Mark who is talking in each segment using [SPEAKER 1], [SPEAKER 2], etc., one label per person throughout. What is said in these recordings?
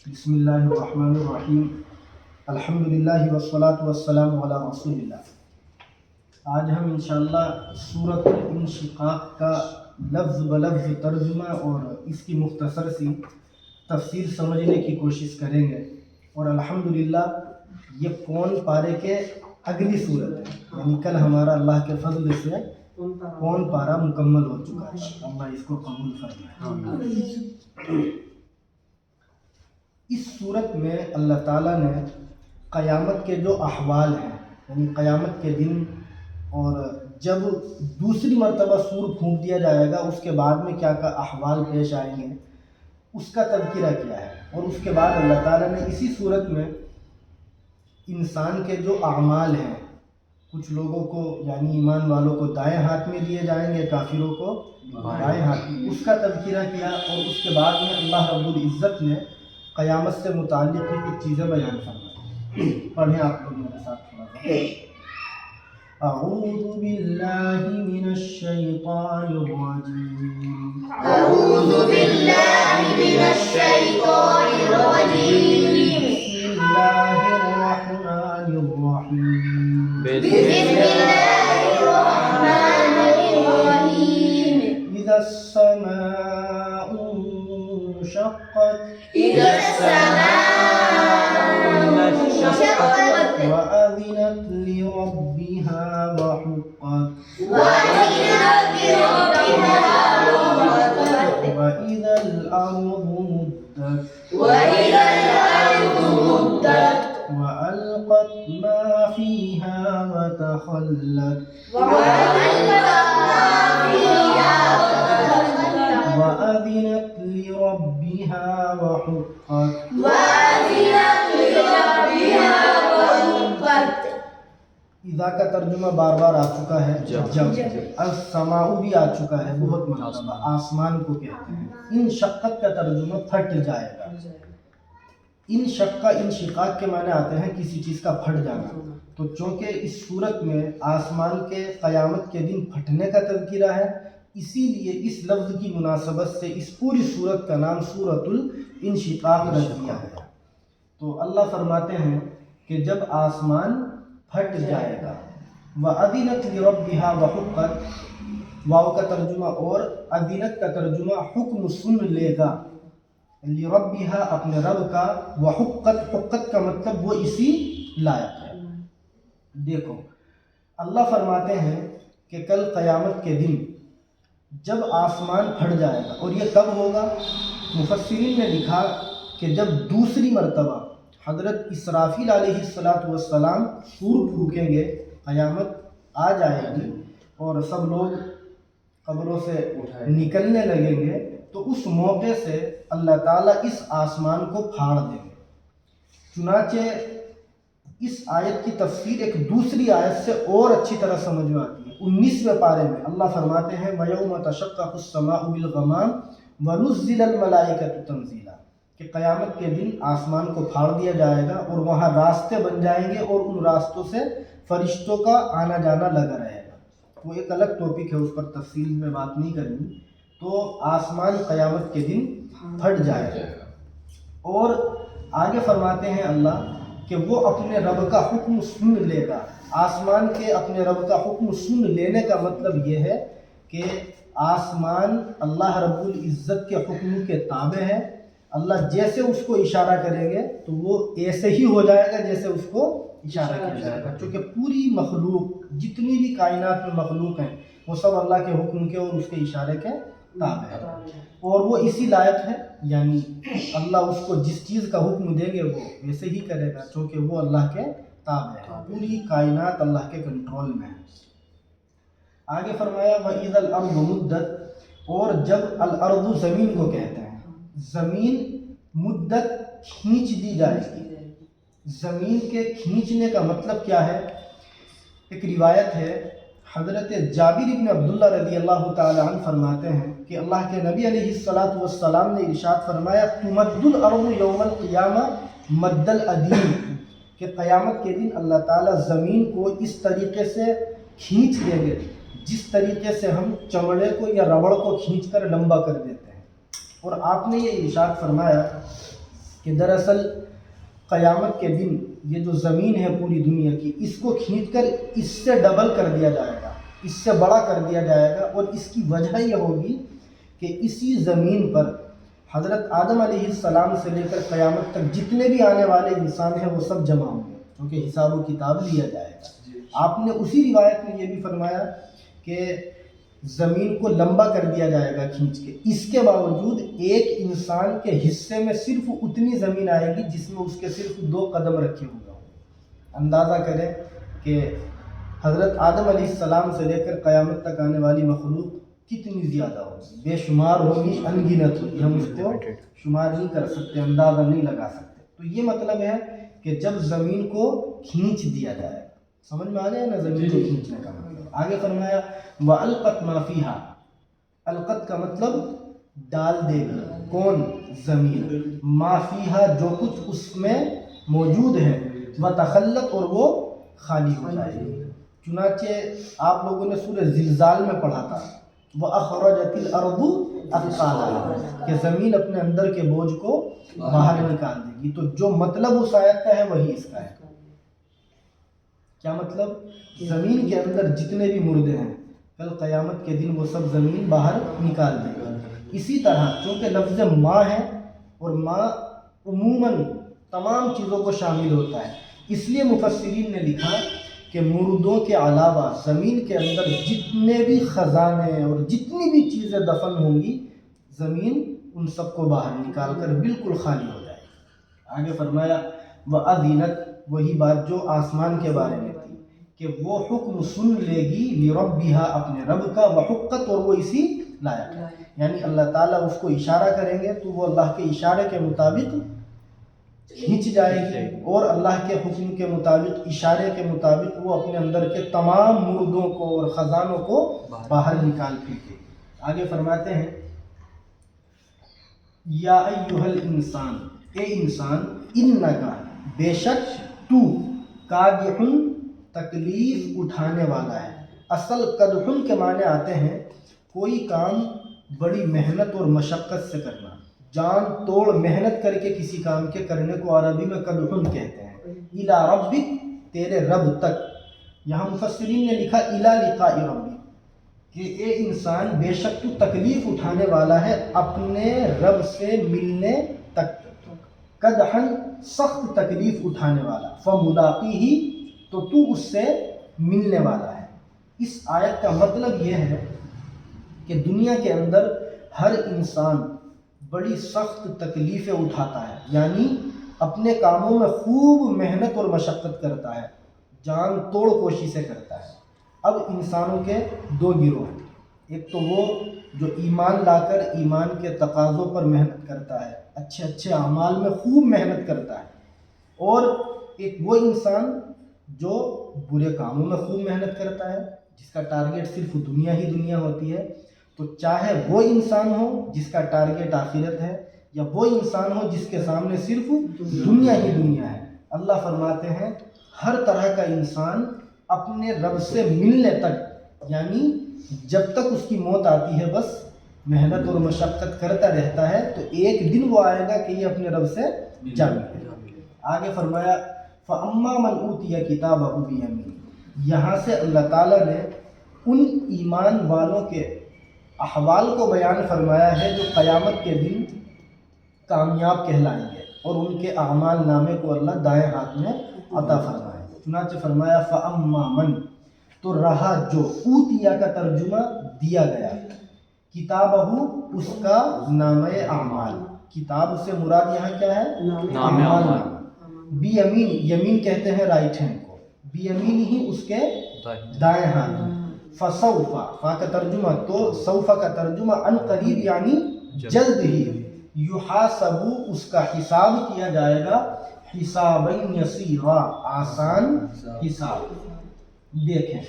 [SPEAKER 1] بسم اللہ الرحمن الرحیم الحمدللہ والصلاة والسلام علی رسول اللہ۔ آج ہم انشاءاللہ سورۃ الانشقاق کا لفظ بلفظ ترجمہ اور اس کی مختصر سی تفسیر سمجھنے کی کوشش کریں گے، اور الحمدللہ یہ پون پارے کے اگلی صورت ہے، یعنی کل ہمارا اللہ کے فضل سے پون پارا مکمل ہو چکا ہے۔ اللہ اس کو قبول فرمائے۔ اس صورت میں اللہ تعالیٰ نے قیامت کے جو احوال ہیں، یعنی قیامت کے دن اور جب دوسری مرتبہ سور پھونک دیا جائے گا اس کے بعد میں کیا کیا احوال پیش آئیں گے، اس کا تذکرہ کیا ہے۔ اور اس کے بعد اللہ تعالیٰ نے اسی صورت میں انسان کے جو اعمال ہیں، کچھ لوگوں کو یعنی ایمان والوں کو دائیں ہاتھ میں دیے جائیں گے، کافروں کو بائیں ہاتھ میں، اس کا تذکرہ کیا۔ اور اس کے بعد میں اللہ رب العزت نے قیامت سے متعلق ہی کچھ چیزیں بیان فرمائیں۔ پڑھیں آپ لوگ میرے ساتھ تھوڑا سا۔ اعوذ باللہ من الشیطان الرجیم،
[SPEAKER 2] اعوذ باللہ من الشیطان الرجیم،
[SPEAKER 1] بسم اللہ الرحمن الرحیم،
[SPEAKER 2] بسم اللہ الرحمن الرحیم،
[SPEAKER 1] اذا السماء انشقت
[SPEAKER 2] اذا السماء انشقت
[SPEAKER 1] وأذنت لربها وحقت
[SPEAKER 2] وأذنت لربها وحقت
[SPEAKER 1] وإذا الأرض مدت
[SPEAKER 2] وإذا الأرض مدت
[SPEAKER 1] وألقت ما فيها وتخلت
[SPEAKER 2] وألقت ما فيها وتخلت
[SPEAKER 1] وأذنت لربها وحقت۔
[SPEAKER 2] وأذنت لربها وحقت۔
[SPEAKER 1] اذا کا ترجمہ بار بار آ چکا ہے، جب۔ السماء بھی آ چکا ہے بہت مرتبہ، آسمان کو کہتے ہیں۔ انشقت کا ترجمہ پھٹ جائے گا۔ انشقاق کے معنی آتے ہیں کسی چیز کا پھٹ جانا، تو چونکہ اس صورت میں آسمان کے قیامت کے دن پھٹنے کا تذکرہ ہے، اسی لیے اس لفظ کی مناسبت سے اس پوری صورت کا نام سورۃ الانشقاق رکھ دیا گیا۔ تو اللہ فرماتے ہیں کہ جب آسمان پھٹ جائے گا، وَأَذِنَتْ لِرَبِّهَا وَحُقَّتْ، واو کا ترجمہ اور اذنت کا ترجمہ حکم سن لے گا، لِرَبِّهَا اپنے رب کا، وَحُقَّتْ حقت کا مطلب وہ اسی لائق ہے۔ دیکھو اللہ فرماتے ہیں کہ کل قیامت کے دن جب آسمان پھٹ جائے گا، اور یہ کب ہوگا؟ مفسرین نے لکھا کہ جب دوسری مرتبہ حضرت اسرافیل علیہ السلام سور پھونکیں گے، قیامت آ جائے گی اور سب لوگ قبروں سے نکلنے لگیں گے، تو اس موقع سے اللہ تعالیٰ اس آسمان کو پھاڑ دیں گے۔ چنانچہ اس آیت کی تفسیر ایک دوسری آیت سے اور اچھی طرح سمجھ میں آتی ہے۔ 19ویں پارے میں اللہ فرماتے ہیں وَيَوْمَ تَشَقَّقُ السَّمَاءُ بِالْغَمَامِ وَنُزِّلَ الْمَلَائِكَةُ تَنزِيلًا، کہ قیامت کے دن آسمان کو پھاڑ دیا جائے گا اور وہاں راستے بن جائیں گے، اور ان راستوں سے فرشتوں کا آنا جانا لگا رہے گا۔ وہ ایک الگ ٹاپک ہے، اس پر تفصیل میں بات نہیں کرنی۔ تو آسمان قیامت کے دن پھٹ جائے گا، اور آگے فرماتے ہیں اللہ کہ وہ اپنے رب کا حکم سن لے گا۔ آسمان کے اپنے رب کا حکم سن لینے کا مطلب یہ ہے کہ آسمان اللہ رب العزت کے حکم کے تابع ہے۔ اللہ جیسے اس کو اشارہ کریں گے تو وہ ایسے ہی ہو جائے گا جیسے اس کو اشارہ کیا جائے گا، کیونکہ پوری مخلوق، جتنی بھی کائنات میں مخلوق ہیں، وہ سب اللہ کے حکم کے اور اس کے اشارے کے تابع ہے، اور وہ اسی لائق ہے، یعنی اللہ اس کو جس چیز کا حکم دیں گے وہ ویسے ہی کرے گا، چونکہ وہ اللہ کے تابع ہے، پوری کائنات اللہ کے کنٹرول میں ہے۔ آگے فرمایا وَإِذَا الْأَرْضُ مُدَّتْ، اور جب الارض زمین کو کہتے ہیں، زمین مدت کھینچ دی جائے گی۔ زمین کے کھینچنے کا مطلب کیا ہے؟ ایک روایت ہے، حضرت جابر بن عبداللہ رضی اللہ تعالی عنہ فرماتے ہیں کہ اللہ کے نبی علیہ السلام نے ارشاد فرمایا تمد الارض یوم القیامہ مد الادیم، کہ قیامت کے دن اللہ تعالیٰ زمین کو اس طریقے سے کھینچ دیں گے جس طریقے سے ہم چمڑے کو یا ربڑ کو کھینچ کر لمبا کر دیتے ہیں۔ اور آپ نے یہ ارشاد فرمایا کہ دراصل قیامت کے دن یہ جو زمین ہے پوری دنیا کی، اس کو کھینچ کر اس سے ڈبل کر دیا جائے گا، اس سے بڑا کر دیا جائے گا، اور اس کی وجہ یہ ہوگی کہ اسی زمین پر حضرت آدم علیہ السلام سے لے کر قیامت تک جتنے بھی آنے والے انسان ہیں وہ سب جمع ہوں گے، کیونکہ حساب و کتاب لیا جائے گا۔ آپ نے اسی روایت میں یہ بھی فرمایا کہ زمین کو لمبا کر دیا جائے گا کھینچ کے، اس کے باوجود ایک انسان کے حصے میں صرف اتنی زمین آئے گی جس میں اس کے صرف 2 قدم رکھے ہوئے ہوں گے۔ اندازہ کریں کہ حضرت آدم علیہ السلام سے لے کر قیامت تک آنے والی مخلوق کتنی زیادہ ہوگی، بے شمار ہوگی، ان گنت ہوگی، ہم اس کو شمار نہیں کر سکتے، اندازہ نہیں لگا سکتے۔ تو یہ مطلب ہے کہ جب زمین کو کھینچ دیا جائے، سمجھ میں آ گیا نا زمین کو کھینچنے کا مطلب۔ آگے فرمایا وَأَلْقَتْ مَا فِيهَا، القت کا مطلب ڈال دے گی، کون؟ زمین، ما فیہا جو کچھ اس میں موجود ہے، وَتَخَلَّتْ اور وہ خالی ہو جائے گی۔ چنانچہ آپ لوگوں نے سورہ زلزال میں پڑھا تھا وَأَخْرَجَتِ الْأَرْضُ أَثْقَالَهَا، کہ زمین اپنے اندر کے بوجھ کو باہر نکال دے گی۔ تو جو مطلب اس آیت کا ہے وہی اس کا ہے۔ کیا مطلب؟ زمین کے اندر جتنے بھی مردے ہیں کل قیامت کے دن وہ سب زمین باہر نکال دے گی۔ اسی طرح چونکہ لفظ ماں ہے اور ماں عموماً تمام چیزوں کو شامل ہوتا ہے، اس لیے مفسرین نے لکھا کہ مردوں کے علاوہ زمین کے اندر جتنے بھی خزانے اور جتنی بھی چیزیں دفن ہوں گی، زمین ان سب کو باہر نکال کر بالکل خالی ہو جائے گی۔ آگے فرمایا وَأَذِنَتْ، وہی بات جو آسمان کے بارے میں تھی کہ وہ حکم سن لے گی لِرَبِّهَا، اپنے رب کا، وَحُقَّتْ اور وہ اسی لائق ہے، یعنی اللہ تعالیٰ اس کو اشارہ کریں گے تو وہ اللہ کے اشارے کے مطابق کھینچ جائے گی، اور اللہ کے حکم کے مطابق، اشارے کے مطابق وہ اپنے اندر کے تمام مردوں کو اور خزانوں کو باہر نکال پھینکے گی۔ آگے فرماتے ہیں یا ایھا الانسان، اے انسان، انکا، بے شک تو، کادح، تکلیف اٹھانے والا ہے۔ اصل قدح کے معنی آتے ہیں کوئی کام بڑی محنت اور مشقت سے کرنا، جان توڑ محنت کر کے کسی کام کے کرنے کو عربی میں قدح کہتے ہیں۔ الی ربک، تیرے رب تک، یہاں مفسرین نے لکھا الی لقاء ربک، کہ اے انسان بے شک تو تکلیف اٹھانے والا ہے اپنے رب سے ملنے تک، قدحاً سخت تکلیف اٹھانے والا، فملاقیہ تو اس سے ملنے والا ہے۔ اس آیت کا مطلب یہ ہے کہ دنیا کے اندر ہر انسان بڑی سخت تکلیفیں اٹھاتا ہے، یعنی اپنے کاموں میں خوب محنت اور مشقت کرتا ہے، جان توڑ کوششیں کرتا ہے۔ اب انسانوں کے 2 گروہ ہیں، ایک تو وہ جو ایمان لا کر ایمان کے تقاضوں پر محنت کرتا ہے، اچھے اچھے اعمال میں خوب محنت کرتا ہے، اور ایک وہ انسان جو برے کاموں میں خوب محنت کرتا ہے، جس کا ٹارگیٹ صرف دنیا ہی دنیا ہوتی ہے۔ تو چاہے وہ انسان ہو جس کا ٹارگیٹ آخرت ہے، یا وہ انسان ہو جس کے سامنے صرف دنیا ہی دنیا ہے، اللہ فرماتے ہیں ہر طرح کا انسان اپنے رب سے ملنے تک، یعنی جب تک اس کی موت آتی ہے بس محنت اور مشقت کرتا رہتا ہے، تو ایک دن وہ آئے گا کہ یہ اپنے رب سے جا ملے۔ آگے فرمایا فَأَمَّا مَنْ أُوتِيَ كِتَابَهُ بِيَمِينِهِ، یہاں سے اللہ تعالیٰ نے ان ایمان والوں کے احوال کو بیان فرمایا ہے جو قیامت کے دن کامیاب کہلائیں گے، اور ان کے اعمال نامے کو اللہ دائیں ہاتھ میں عطا فرمائے گا۔ چنانچہ فرمایا فَأَمَّا مَنْ، تو رہا جو، اوتیا کا ترجمہ دیا گیا، کتابہ اس کا نامہ اعمال، کتاب سے مراد یہاں کیا ہے؟ اعمال نامہ۔ بی یمین، یمین کہتے ہیں رائٹ ہینڈ کو، بی یمین ہی اس کے دائیں ہاتھ میں۔ فسوف، فا کا ترجمہ، تو سوف کا ترجمہ ان قریب یعنی جلد ہی، یحاسب اس کا حساب کیا جائے گا، حسابا یسیرا آسان حساب۔ دیکھیں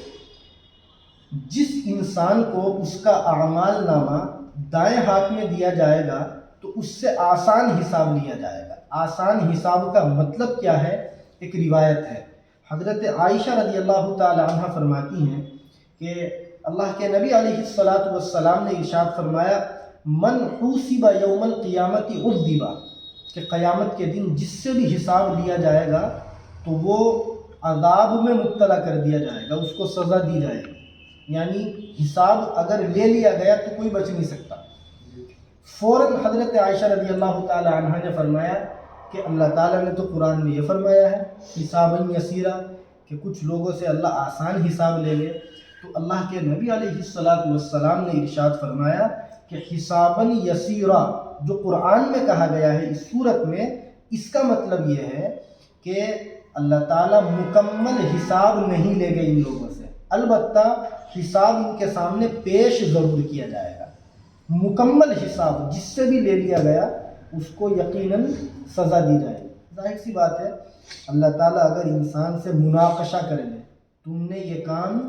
[SPEAKER 1] جس انسان کو اس کا اعمال نامہ دائیں ہاتھ میں دیا جائے گا تو اس سے آسان حساب لیا جائے گا۔ آسان حساب کا مطلب کیا ہے؟ ایک روایت ہے، حضرت عائشہ رضی اللہ تعالی عنہ فرماتی ہیں کہ اللہ کے نبی علیہ السلام نے ارشاد فرمایا من حوسب یوم القیامت عذب، کہ قیامت کے دن جس سے بھی حساب لیا جائے گا تو وہ عذاب میں مبتلا کر دیا جائے گا، اس کو سزا دی جائے گی، یعنی حساب اگر لے لیا گیا تو کوئی بچ نہیں سکتا۔ فوراً حضرت عائشہ رضی اللہ تعالی عنہ نے فرمایا کہ اللہ تعالیٰ نے تو قرآن میں یہ فرمایا ہے حساباً یسیرا، کہ کچھ لوگوں سے اللہ آسان حساب لے لے، تو اللہ کے نبی علیہ السلام نے ارشاد فرمایا کہ حساباً یسیرا جو قرآن میں کہا گیا ہے اس صورت میں، اس کا مطلب یہ ہے کہ اللہ تعالیٰ مکمل حساب نہیں لے گئے ان لوگوں سے، البتہ حساب ان کے سامنے پیش ضرور کیا جائے گا۔ مکمل حساب جس سے بھی لے لیا گیا اس کو یقیناً سزا دی جائے گی۔ ظاہر سی بات ہے، اللہ تعالیٰ اگر انسان سے مناقشہ کر لے، تم نے یہ کام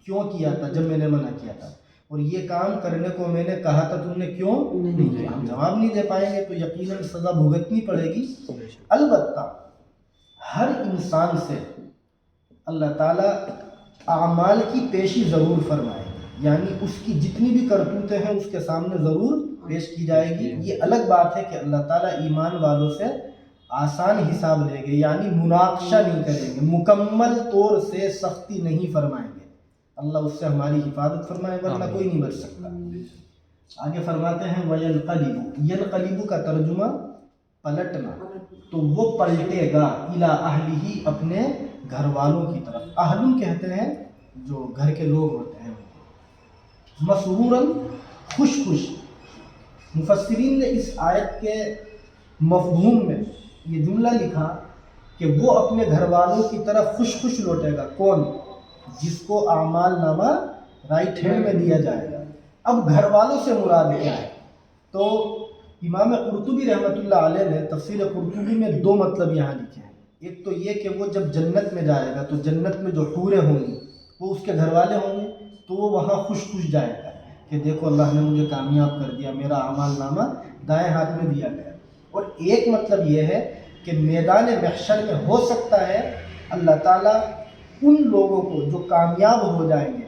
[SPEAKER 1] کیوں کیا تھا جب میں نے منع کیا تھا، اور یہ کام کرنے کو میں نے کہا تھا تم نے کیوں نہیں کیا، ہم جواب نہیں دے پائیں گے تو یقیناً سزا بھگتنی پڑے گی۔ البتہ ہر انسان سے اللہ تعالیٰ اعمال کی پیشی ضرور فرمائے گی، یعنی اس کی جتنی بھی کرتوتیں ہیں اس کے سامنے ضرور پیش کی جائے گی۔ یہ الگ بات ہے کہ اللہ تعالیٰ ایمان والوں سے آسان حساب لے گے، یعنی مناقشہ نہیں کریں گے، مکمل طور سے سختی نہیں فرمائیں گے۔ اللہ اس سے ہماری حفاظت فرمائے، ورنہ کوئی نہیں بچ سکتا۔ آگے فرماتے ہیں وَيَنْقَلِبُ، يَنْقَلِبُ کا ترجمہ پلٹنا، تو وہ پلٹے گا اِلَىٰ أَهْلِهِ اپنے گھر والوں کی طرف۔ اہلن کہتے ہیں جو گھر کے لوگ ہوتے ہیں، مسروراً خوش خوش۔ مفسرین نے اس آیت کے مفہوم میں یہ جملہ لکھا کہ وہ اپنے گھر والوں کی طرف خوش خوش لوٹے گا۔ کون؟ جس کو اعمال نامہ رائٹ ہینڈ میں دیا جائے گا۔ اب گھر والوں سے مراد کیا ہے؟ تو امام قرطبی رحمۃ اللہ علیہ نے تفسیر قرطبی میں دو مطلب یہاں لکھے ہیں۔ ایک تو یہ کہ وہ جب جنت میں جائے گا تو جنت میں جو حوریں ہوں گی وہ اس کے گھر والے ہوں گے، تو وہ وہاں خوش خوش جائے گا کہ دیکھو اللہ نے مجھے کامیاب کر دیا، میرا اعمال نامہ دائیں ہاتھ میں دیا گیا۔ اور ایک مطلب یہ ہے کہ میدان محشر میں ہو سکتا ہے اللہ تعالیٰ ان لوگوں کو جو کامیاب ہو جائیں گے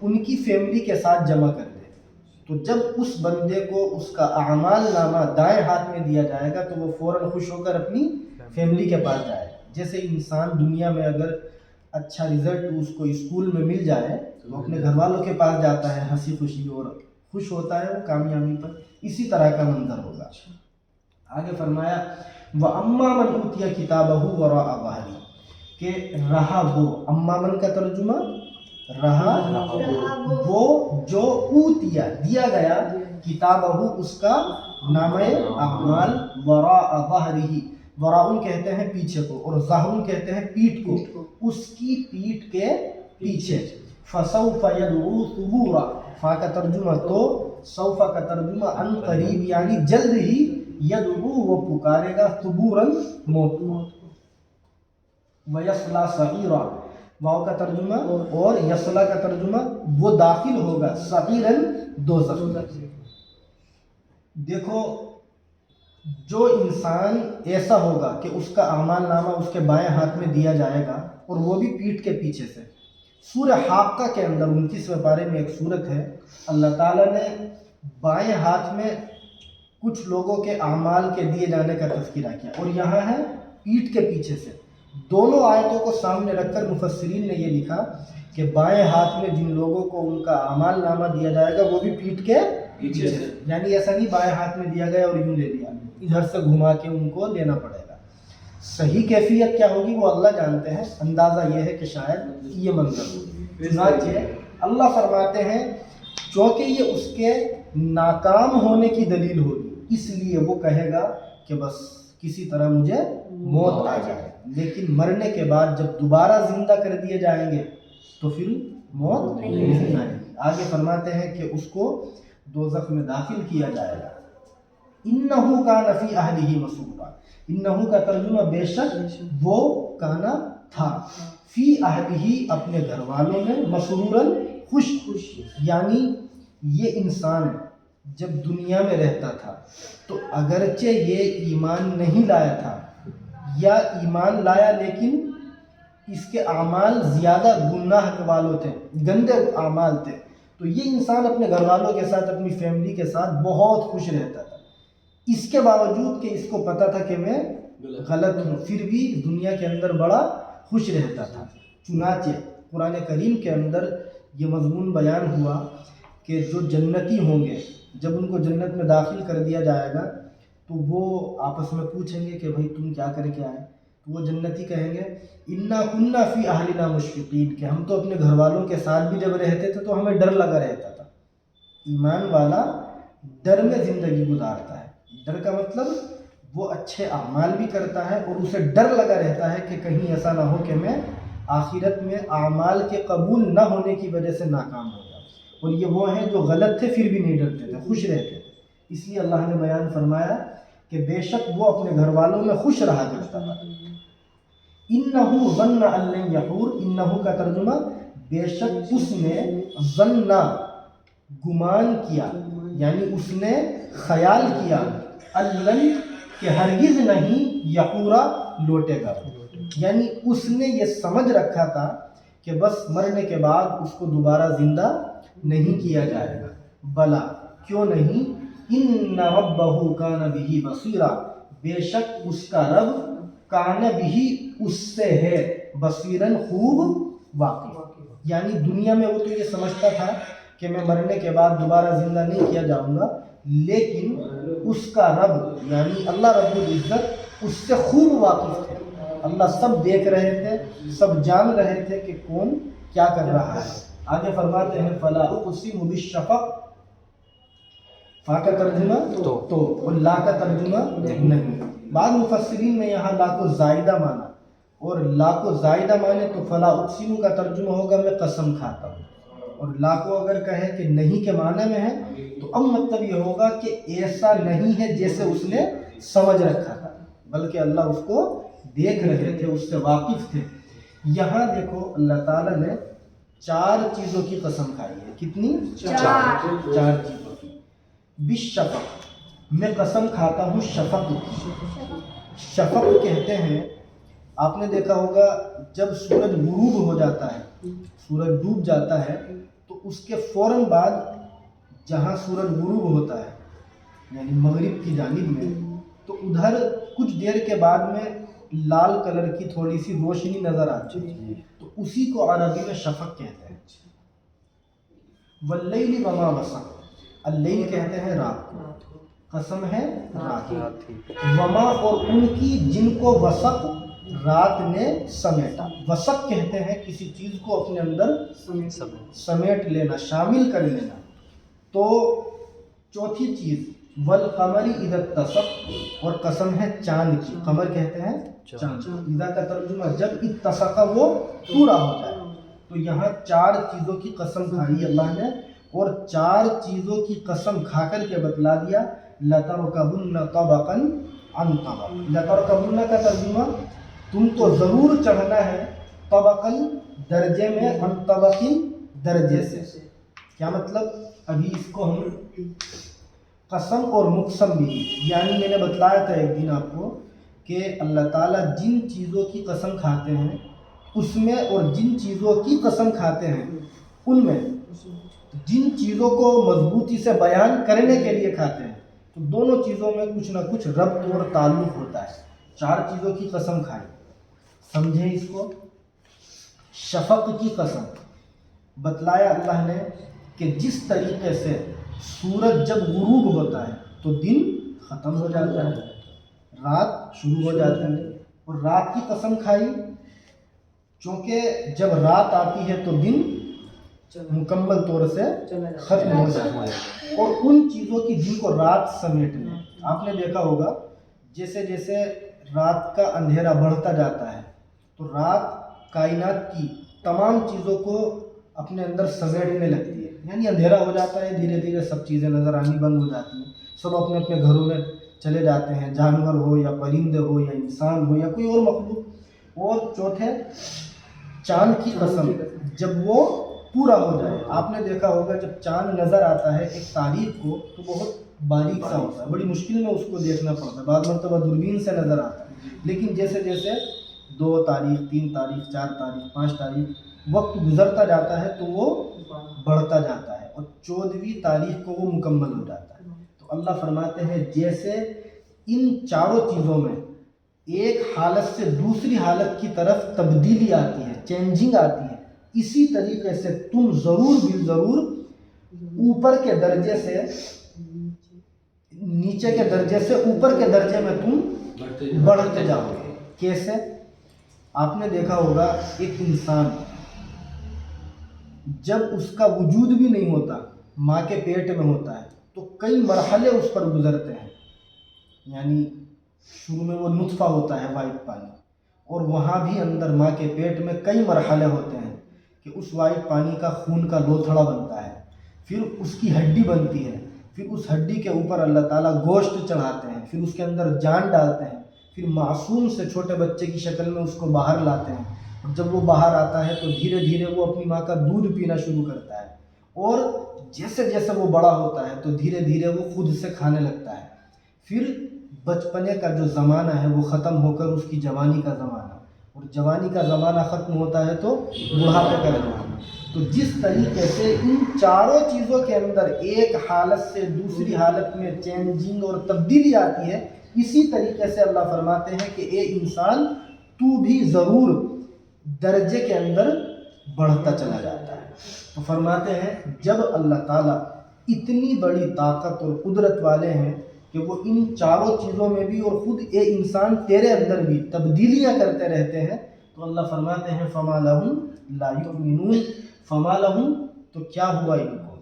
[SPEAKER 1] ان کی فیملی کے ساتھ جمع کر دے، تو جب اس بندے کو اس کا اعمال نامہ دائیں ہاتھ میں دیا جائے گا تو وہ فوراً خوش ہو کر اپنی فیملی کے پاس جائے گا۔ جیسے انسان دنیا میں اگر اچھا رزلٹ اس کو اسکول میں مل جائے تو اپنے گھر والوں کے پاس جاتا ہے ہنسی خوشی اور خوش ہوتا ہے وہ کامیابی پر، اسی طرح کا منظر ہوگا۔ آگے فرمایا وَأَمَّا مَنْ أُوتِيَ كِتَابَهُ وَرَاءَ ظَهْرِهِ، کہ رہا وہ، اما من کا ترجمہ رہا وہ جو اوتیا دیا گیا کتابہ اس کا نامہ اعمال وراء ظہرہ، وراء کہتے ہیں پیچھے کو اور ظہر کہتے ہیں پیٹھ کو، اس کی پیٹھ کے پیچھے۔ فسوف یدعو ثبورا، فا کا ترجمہ تو، سوف کا ترجمہ ان قریب یعنی جلد ہی، یدعو وہ پکارے گا، ثبورا موت کو۔ وَيَصْلَى سَعِيرًا، واو کا ترجمہ اور یصلا کا ترجمہ وہ داخل ہوگا سعیراً دوزخ میں۔ دیکھو جو انسان ایسا ہوگا کہ اس کا اعمال نامہ اس کے بائیں ہاتھ میں دیا جائے گا اور وہ بھی پیٹھ کے پیچھے سے، سورہ حاقہ کے اندر 29ویں پارے میں ایک سورت ہے، اللہ تعالیٰ نے بائیں ہاتھ میں کچھ لوگوں کے اعمال کے دیے جانے کا تذکرہ کیا اور یہاں ہے پیٹھ کے پیچھے سے۔ دونوں آیتوں کو سامنے رکھ کر مفسرین نے یہ لکھا کہ بائیں ہاتھ میں جن لوگوں کو ان کا اعمال نامہ دیا جائے گا وہ بھی پیٹھ کے پیچھے سے، یعنی ایسا نہیں بائیں ہاتھ میں دیا گیا اور یوں لے لیا، ادھر سے گھما کے ان کو لینا پڑے گا۔ صحیح کیفیت کیا ہوگی وہ اللہ جانتے ہیں، اندازہ یہ ہے کہ شاید یہ منظر ہوگی۔ چنانچہ اللہ فرماتے ہیں چونکہ یہ اس کے ناکام ہونے کی دلیل ہوگی اس لیے وہ کہے گا کہ بس کسی طرح مجھے موت آ جائے، لیکن مرنے کے بعد جب دوبارہ زندہ کر دیے جائیں گے تو پھر موت نہیں آئے گی۔ آگے فرماتے ہیں کہ اس کو دوزخ میں داخل کیا جائے گا۔ انہو کان فی اہلہ مسرورا، انہو کا ترجمہ بے شک وہ کانا تھا، فی اہلہ اپنے گھر والوں میں، مسرورا خوش، یعنی یہ انسان جب دنیا میں رہتا تھا تو اگرچہ یہ ایمان نہیں لایا تھا یا ایمان لایا لیکن اس کے اعمال زیادہ گناہ والوں تھے، گندے اعمال تھے، تو یہ انسان اپنے گھر والوں کے ساتھ اپنی فیملی کے ساتھ بہت خوش رہتا تھا، اس کے باوجود کہ اس کو پتہ تھا کہ میں غلط ہوں، پھر بھی دنیا کے اندر بڑا خوش رہتا تھا۔ چنانچہ قرآن کریم کے اندر یہ مضمون بیان ہوا کہ جو جنتی ہوں گے، جب ان کو جنت میں داخل کر دیا جائے گا تو وہ آپس میں پوچھیں گے کہ بھائی تم کیا کر کے آئے؟ تو وہ جنتی کہیں گے انا کننا فی اہلنا مشفقین، کہ ہم تو اپنے گھر والوں کے ساتھ بھی جب رہتے تھے تو ہمیں ڈر لگا رہتا تھا۔ ایمان والا ڈر میں زندگی گزارتا ہے۔ ڈر کا مطلب وہ اچھے اعمال بھی کرتا ہے اور اسے ڈر لگا رہتا ہے کہ کہیں ایسا نہ ہو کہ میں آخرت میں اعمال کے قبول نہ ہونے کی وجہ سے ناکام ہو جاؤں۔ اور یہ وہ ہیں جو غلط تھے پھر بھی نہیں ڈرتے تھے، خوش رہتے تھے۔ اس لیے اللہ نے بیان فرمایا کہ بے شک وہ اپنے گھر والوں میں خوش رہا کرتا تھا۔ انہو ظن ان لن یحور، انہو کا ترجمہ بے شک اس نے، ظن گمان کیا، یعنی اس نے خیال کیا، ان کہ ہرگز نہیں یحورا لوٹے گا، یعنی اس نے یہ سمجھ رکھا تھا کہ بس مرنے کے بعد اس کو دوبارہ زندہ نہیں کیا جائے گا۔ بلا کیوں نہیں، ان ربہ کان بہ بصیرا، بے شک اس کا رب کان بہ اس سے ہے، بصیرن خوب واقف، یعنی دنیا میں وہ تو یہ سمجھتا تھا کہ میں مرنے کے بعد دوبارہ زندہ نہیں کیا جاؤں گا، لیکن اس کا رب یعنی اللہ رب العزت اس سے خوب واقف تھے۔ اللہ سب دیکھ رہے تھے، سب جان رہے تھے کہ کون کیا کر رہا ہے۔ آگے فرماتے ہیں فلا اقسم بالشفق، فا کا ترجمہ تو اور لا کا ترجمہ نہیں۔ بعض مفسرین نے یہاں لا کو زائدہ مانا، اور لا کو زائدہ مانے تو فلا اقسم کا ترجمہ ہوگا میں قسم کھاتا ہوں، اور لا کو اگر کہے کہ نہیں کے معنی میں ہے تو اب مطلب یہ ہوگا کہ ایسا نہیں ہے جیسے اس نے سمجھ رکھا تھا، بلکہ اللہ اس کو دیکھ رہے تھے، اس سے واقف تھے۔ یہاں دیکھو اللہ تعالیٰ نے 4 چیزوں کی قسم کھائی ہے۔ کتنی؟ 4 چیزوں کی۔ بالشفق، میں قسم کھاتا ہوں شفق کی۔ شفق کہتے ہیں، آپ نے دیکھا ہوگا جب سورج غروب ہو جاتا ہے، سورج ڈوب جاتا ہے، تو اس کے فوراً بعد جہاں سورج غروب ہوتا ہے یعنی مغرب کی جانب میں، تو ادھر کچھ دیر کے بعد میں لال کلر کی تھوڑی سی روشنی نظر آتی ہے، تو اسی کو عربی میں شفق کہتے ہیں۔ واللیل وما وسق، اللیل کہتے ہیں رات کو، قسم ہے رات کی، وما اور ان کی جن کو وسق رات نے سمیٹا۔ وسق کہتے ہیں کسی چیز کو اپنے اندر سمیٹ لینا، شامل کر لینا۔ تو چوتھی چیز والقمر اذا اتسق، اور قسم ہے چاند کی، قمر کہتے ہیں چاند، اذا کا ترجمہ جب اتسق وہ پورا ہو جائے۔ تو یہاں 4 چیزوں کی قسم کھائی اللہ نے، اور 4 چیزوں کی قسم کھا کر کے بتلا دیا لَتَرْكَبُنَّ طَبَقًا عَنْ طَبَقٍ۔ لَتَرْكَبُنَّ کا ترجمہ تم تو ضرور چڑھنا ہے، طبقاً درجے میں، عن طبق درجے سے۔ کیا مطلب؟ ابھی اس کو ہم قسم اور مقسم بھی، یعنی میں نے بتلایا تھا ایک دن آپ کو کہ اللہ تعالیٰ جن چیزوں کی قسم کھاتے ہیں اس میں، اور جن چیزوں کی قسم کھاتے ہیں ان میں، جن چیزوں کو مضبوطی سے بیان کرنے کے لیے کھاتے ہیں تو دونوں چیزوں میں کچھ نہ کچھ ربط اور تعلق ہوتا ہے۔ 4 چیزوں کی قسم کھائی، سمجھیں اس کو۔ شفق کی قسم بتلایا اللہ نے کہ جس طریقے سے سورج جب غروب ہوتا ہے تو دن ختم ہو جاتا ہے، رات شروع ہو جاتی ہے، اور رات کی قسم کھائی چونکہ جب رات آتی ہے تو دن مکمل طور سے ختم ہو جاتا ہے، اور ان چیزوں کی جن کو رات سمیٹ لے۔ آپ نے دیکھا ہوگا جیسے جیسے رات کا اندھیرا بڑھتا جاتا ہے تو رات کائنات کی تمام چیزوں کو اپنے اندر سمیٹنے لگتی ہے، یعنی اندھیرا ہو جاتا ہے، دھیرے دھیرے سب چیزیں نظر آنی بند ہو جاتی ہیں، سب اپنے اپنے گھروں میں چلے جاتے ہیں، جانور ہو یا پرندے ہو یا انسان ہو یا کوئی اور مخلوق۔ اور چوتھے چاند کی قسم، جب وہ پورا ہو جائے۔ آپ نے دیکھا ہوگا جب چاند نظر آتا ہے ایک تاریخ کو تو بہت باریک سا ہوتا ہے، بڑی مشکل میں اس کو دیکھنا پڑتا ہے، بعض مرتبہ دوربین سے نظر آتا ہے، لیکن جیسے جیسے 2 تاریخ 3 تاریخ 4 تاریخ 5 تاریخ وقت گزرتا جاتا ہے تو وہ بڑھتا جاتا ہے، اور 14ویں تاریخ کو وہ مکمل ہو جاتا ہے۔ تو تو اللہ فرماتے ہیں جیسے ان چاروں چیزوں میں ایک حالت سے دوسری حالت کی طرف تبدیلی آتی ہے، چینجنگ آتی ہے، اسی طریقے سے تم ضرور بالضرور اوپر کے درجے سے نیچے کے درجے سے اوپر کے درجے میں تم بڑھتے جاؤ گے۔ کیسے؟ آپ نے دیکھا ہوگا ایک انسان جب اس کا وجود بھی نہیں ہوتا، ماں کے پیٹ میں ہوتا ہے، تو کئی مرحلے اس پر گزرتے ہیں۔ یعنی شروع میں وہ نطفہ ہوتا ہے وائٹ پانی، اور وہاں بھی اندر ماں کے پیٹ میں کئی مرحلے ہوتے ہیں کہ اس وائٹ پانی کا خون کا لوتھڑا بنتا ہے، پھر اس کی ہڈی بنتی ہے، پھر اس ہڈی کے اوپر اللہ تعالیٰ گوشت چڑھاتے ہیں، پھر اس کے اندر جان ڈالتے ہیں، پھر معصوم سے چھوٹے بچے کی شکل میں اس کو باہر لاتے ہیں، اور جب وہ باہر آتا ہے تو دھیرے دھیرے وہ اپنی ماں کا دودھ پینا شروع کرتا ہے، اور جیسے جیسے وہ بڑا ہوتا ہے تو دھیرے دھیرے وہ خود سے کھانے لگتا ہے۔ پھر بچپنے کا جو زمانہ ہے وہ ختم ہو کر اس کی جوانی کا زمانہ، اور جوانی کا زمانہ ختم ہوتا ہے تو بڑھاپے کا زمانہ۔ تو جس طریقے سے ان چاروں چیزوں کے اندر ایک حالت سے دوسری حالت میں چینجنگ اور تبدیلی آتی ہے، اسی طریقے سے اللہ فرماتے ہیں کہ اے انسان تو بھی ضرور درجے کے اندر بڑھتا چلا جاتا ہے۔ تو فرماتے ہیں جب اللہ تعالیٰ اتنی بڑی طاقت اور قدرت والے ہیں کہ وہ ان چاروں چیزوں میں بھی اور خود اے انسان تیرے اندر بھی تبدیلیاں کرتے رہتے ہیں، تو اللہ فرماتے ہیں فما لہم لا یؤمنون، فما لہم تو کیا ہوا ان کو،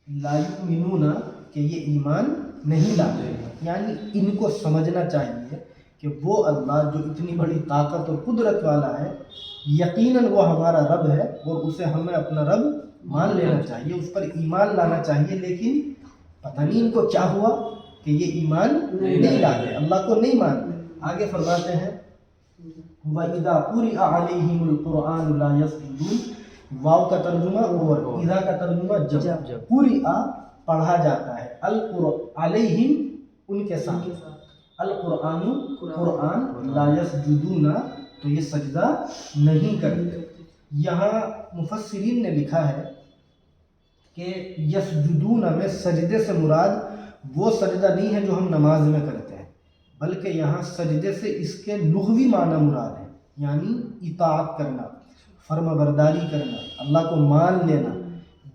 [SPEAKER 1] لا یؤمنون کہ یہ ایمان نہیں لاتے۔ یعنی ان کو سمجھنا چاہیے کہ وہ اللہ جو اتنی بڑی طاقت اور قدرت والا ہے، یقیناً وہ ہمارا رب ہے، اور اسے ہمیں اپنا رب مان لینا چاہیے، اس پر ایمان لانا چاہیے۔ لیکن پتہ نہیں ان کو کیا ہوا کہ یہ ایمان نہیں لاتے، اللہ کو نہیں مانتے۔ آگے فرماتے ہیں وَإِذَا قُرِئَ عَلَيْهِمُ الْقُرْآنُ لَا يَسْجُدُونَ، واو کا ترجمہ اور اذا کا ترجمہ جب، قُرِئَ پڑھا جاتا ہے، علیہم ان کے ساتھ، القرآن قرآن، لا یسجدون تو یہ سجدہ نہیں کرتے۔ یہاں مفسرین نے لکھا ہے کہ یسجدون میں سجدے سے مراد وہ سجدہ نہیں ہے جو ہم نماز میں کرتے ہیں، بلکہ یہاں سجدے سے اس کے لغوی معنی مراد ہے، یعنی اطاعت کرنا، فرما برداری کرنا، اللہ کو مان لینا۔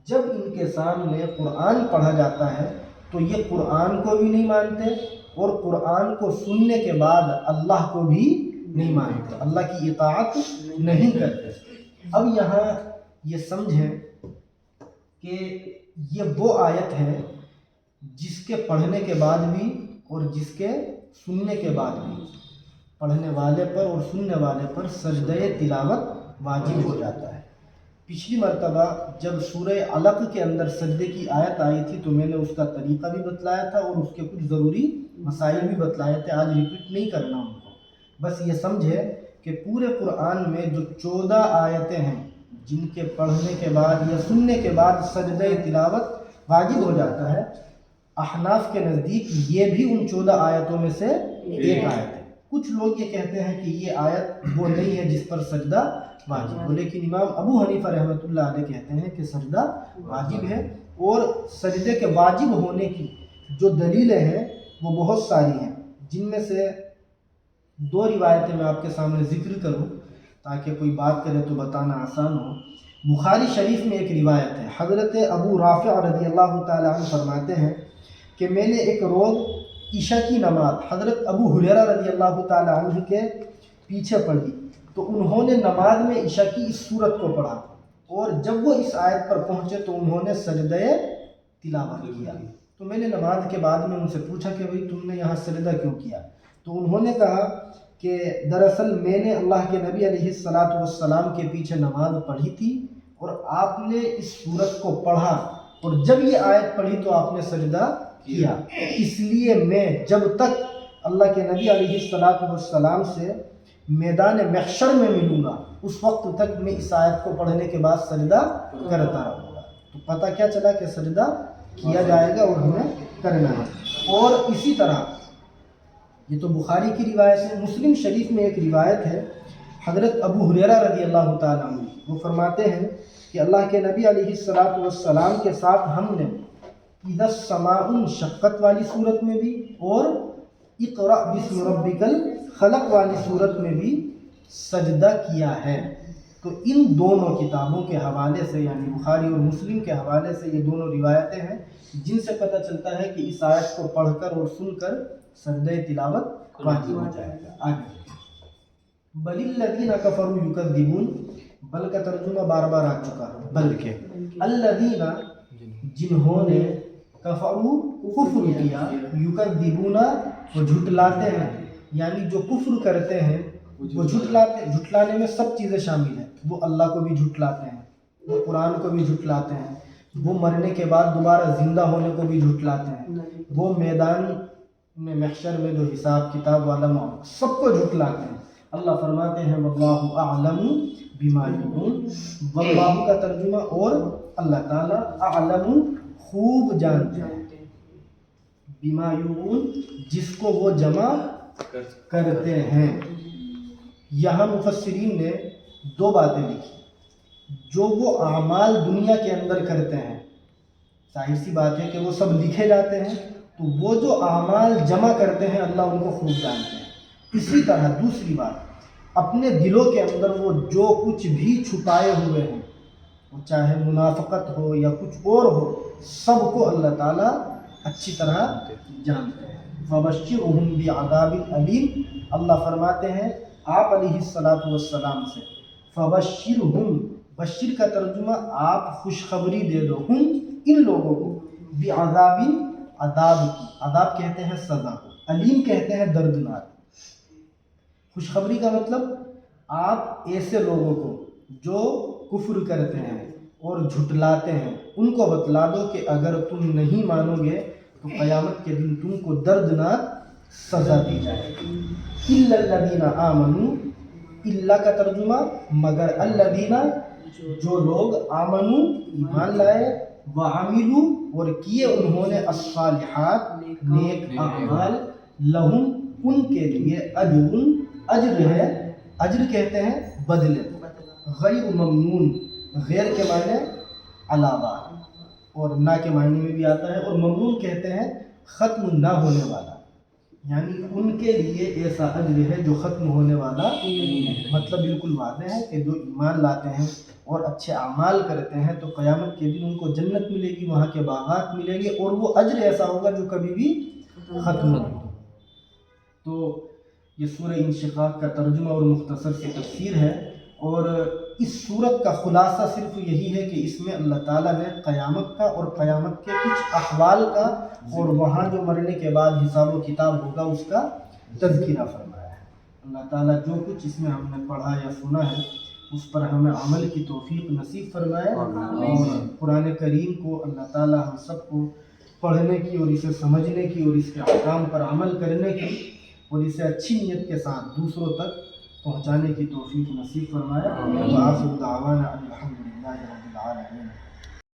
[SPEAKER 1] جب ان کے سامنے قرآن پڑھا جاتا ہے تو یہ قرآن کو بھی نہیں مانتے، اور قرآن کو سننے کے بعد اللہ کو بھی نہیں مانتے، اللہ کی اطاعت نہیں کرتے۔ اب یہاں یہ سمجھیں کہ یہ وہ آیت ہے جس کے پڑھنے کے بعد بھی اور جس کے سننے کے بعد بھی پڑھنے والے پر اور سننے والے پر سجدہ تلاوت واجب ہو جاتا ہے۔ پچھلی مرتبہ جب سورہ علق کے اندر سجدے کی آیت آئی تھی تو میں نے اس کا طریقہ بھی بتلایا تھا اور اس کے کچھ ضروری مسائل بھی بتلائے تھے، آج ریپیٹ نہیں کرنا ان کو۔ بس یہ سمجھے کہ پورے قرآن میں جو 14 آیتیں ہیں جن کے پڑھنے کے بعد یا سننے کے بعد سجدہ تلاوت واجب ہو جاتا ہے، احناف کے نزدیک یہ بھی ان 14 آیتوں میں سے ایک آیت ہے۔ کچھ لوگ یہ کہتے ہیں کہ یہ آیت وہ نہیں ہے جس پر سجدہ واجب ہو، لیکن امام ابو حنیفہ رحمۃ اللہ علیہ کہتے ہیں کہ سجدہ واجب ہے، اور سجدے کے واجب ہونے کی جو دلیلیں ہیں وہ بہت ساری ہیں، جن میں سے 2 روایتیں میں آپ کے سامنے ذکر کروں تاکہ کوئی بات کرے تو بتانا آسان ہو۔ بخاری شریف میں ایک روایت ہے، حضرت ابو رافع رضی اللہ تعالیٰ عنہ فرماتے ہیں کہ میں نے ایک روز عشاء کی نماز حضرت ابو ہریرہ رضی اللہ تعالیٰ عنہ کے پیچھے پڑھی، تو انہوں نے نماز میں عشاء کی اس صورت کو پڑھا، اور جب وہ اس آیت پر پہنچے تو انہوں نے سجدہ تلاوت کیا۔ تو میں نے نماز کے بعد میں ان سے پوچھا کہ بھئی تم نے یہاں سجدہ کیوں کیا؟ تو انہوں نے کہا کہ دراصل میں نے اللہ کے نبی علیہ السلام کے پیچھے نماز پڑھی تھی، اور آپ نے اس صورت کو پڑھا، اور جب یہ آیت پڑھی تو آپ نے سجدہ کیا، اس لیے میں جب تک اللہ کے نبی علیہ السلام سے میدان محشر میں ملوں گا اس وقت تک میں اس آیت کو پڑھنے کے بعد سجدہ کرتا رہوں گا۔ تو پتہ کیا چلا کہ سجدہ کیا جائے گا اور ہمیں کرنا ہے۔ اور اسی طرح یہ تو بخاری کی روایت ہے، مسلم شریف میں ایک روایت ہے حضرت ابو ہریرہ رضی اللہ تعالیٰ عنہ، وہ فرماتے ہیں کہ اللہ کے نبی علیہ السلام کے ساتھ ہم نے اذا السماء شقت والی صورت میں بھی اور اقرأ بسم ربک الخلق والی صورت میں بھی سجدہ کیا ہے۔ تو ان دونوں کتابوں کے حوالے سے یعنی بخاری اور مسلم کے حوالے سے یہ دونوں روایتیں ہیں جن سے پتہ چلتا ہے کہ اس آیت کو پڑھ کر اور سن کر سجدہ تلاوت واجب ہو جائے گا۔ آگے بل الذین کفروا یکذبون، بل کا ترجمہ بار بار آ چکا ہے، بلکہ الذین جنہوں نے کفروا کفر کیا، یکذبون وہ جھٹلاتے ہیں، یعنی جو کفر کرتے ہیں وہ جھٹلانے میں سب چیزیں شامل ہیں۔ وہ اللہ کو بھی جھٹلاتے ہیں، وہ قرآن کو بھی جھٹلاتے ہیں، وہ مرنے کے بعد دوبارہ زندہ ہونے کو بھی جھٹلاتے ہیں، وہ میدان میں محشر میں جو حساب کتاب والا معاملہ سب کو جھٹلاتے ہیں۔ اللہ فرماتے ہیں واللہ اعلم بما یوعون، واللہ کا ترجمہ اور اللہ تعالیٰ اعلم خوب جانتے ہیں، بما یوعون جس کو وہ جمع کرتے ہیں۔ یہاں مفسرین نے دو باتیں لکھی، جو وہ اعمال دنیا کے اندر کرتے ہیں، ظاہر سی بات ہے کہ وہ سب لکھے جاتے ہیں، تو وہ جو اعمال جمع کرتے ہیں اللہ ان کو خوب جانتے ہیں۔ اسی طرح دوسری بات، اپنے دلوں کے اندر وہ جو کچھ بھی چھپائے ہوئے ہیں، وہ چاہے منافقت ہو یا کچھ اور ہو، سب کو اللہ تعالیٰ اچھی طرح جانتے ہیں۔ فبشرہم بعذاب علیم، اللہ فرماتے ہیں آپ علیہ السلام سے، فبشرہم، بشر کا ترجمہ آپ خوشخبری دے دو، ہم ان لوگوں کو، بعذاب عذاب کی، عذاب کہتے ہیں سزا کو، علیم کہتے ہیں دردناک۔ خوشخبری کا مطلب آپ ایسے لوگوں کو جو کفر کرتے ہیں اور جھٹلاتے ہیں ان کو بتلا دو کہ اگر تم نہیں مانو گے تو قیامت کے دن تم کو دردناک سزا دی جائے گی۔ الا الذین آمنوا، الا کا ترجمہ مگر، الذین جو لوگ آمنوا ایمان لائے، وعملوا اور کیے انہوں نے الصالحات نیک اعمال، لہم ان کے لیے اجر، اجر ہے، اجر کہتے ہیں بدلے، غیر ممنون، غیر کے معنی علاوہ اور نہ کے معنی میں بھی آتا ہے، اور ممنون کہتے ہیں ختم نہ ہونے والا، یعنی ان کے لیے ایسا اجر ہے جو ختم ہونے والا نہیں ہے۔ مطلب بالکل واضح ہے کہ جو ایمان لاتے ہیں اور اچھے اعمال کرتے ہیں تو قیامت کے دن ان کو جنت ملے گی، وہاں کے باغات ملیں گے، اور وہ اجر ایسا ہوگا جو کبھی بھی ختم نہیں ہوگا۔ تو یہ سورہ انشقاق کا ترجمہ اور مختصر سی تفسیر ہے، اور اس سورت کا خلاصہ صرف یہی ہے کہ اس میں اللہ تعالیٰ نے قیامت کا اور قیامت کے کچھ احوال کا اور وہاں جو مرنے کے بعد حساب و کتاب ہوگا اس کا تذکرہ فرمایا ہے۔ اللہ تعالیٰ جو کچھ اس میں ہم نے پڑھا یا سنا ہے اس پر ہمیں عمل کی توفیق نصیب فرمائے، اور قرآن کریم کو اللہ تعالیٰ ہم سب کو پڑھنے کی اور اسے سمجھنے کی اور اس کے احکام پر عمل کرنے کی اور اسے اچھی نیت کے ساتھ دوسروں تک پہنچانے کی توفیق نصیب فرمائے۔ وآخر دعوانا الحمدللہ رب العالمین۔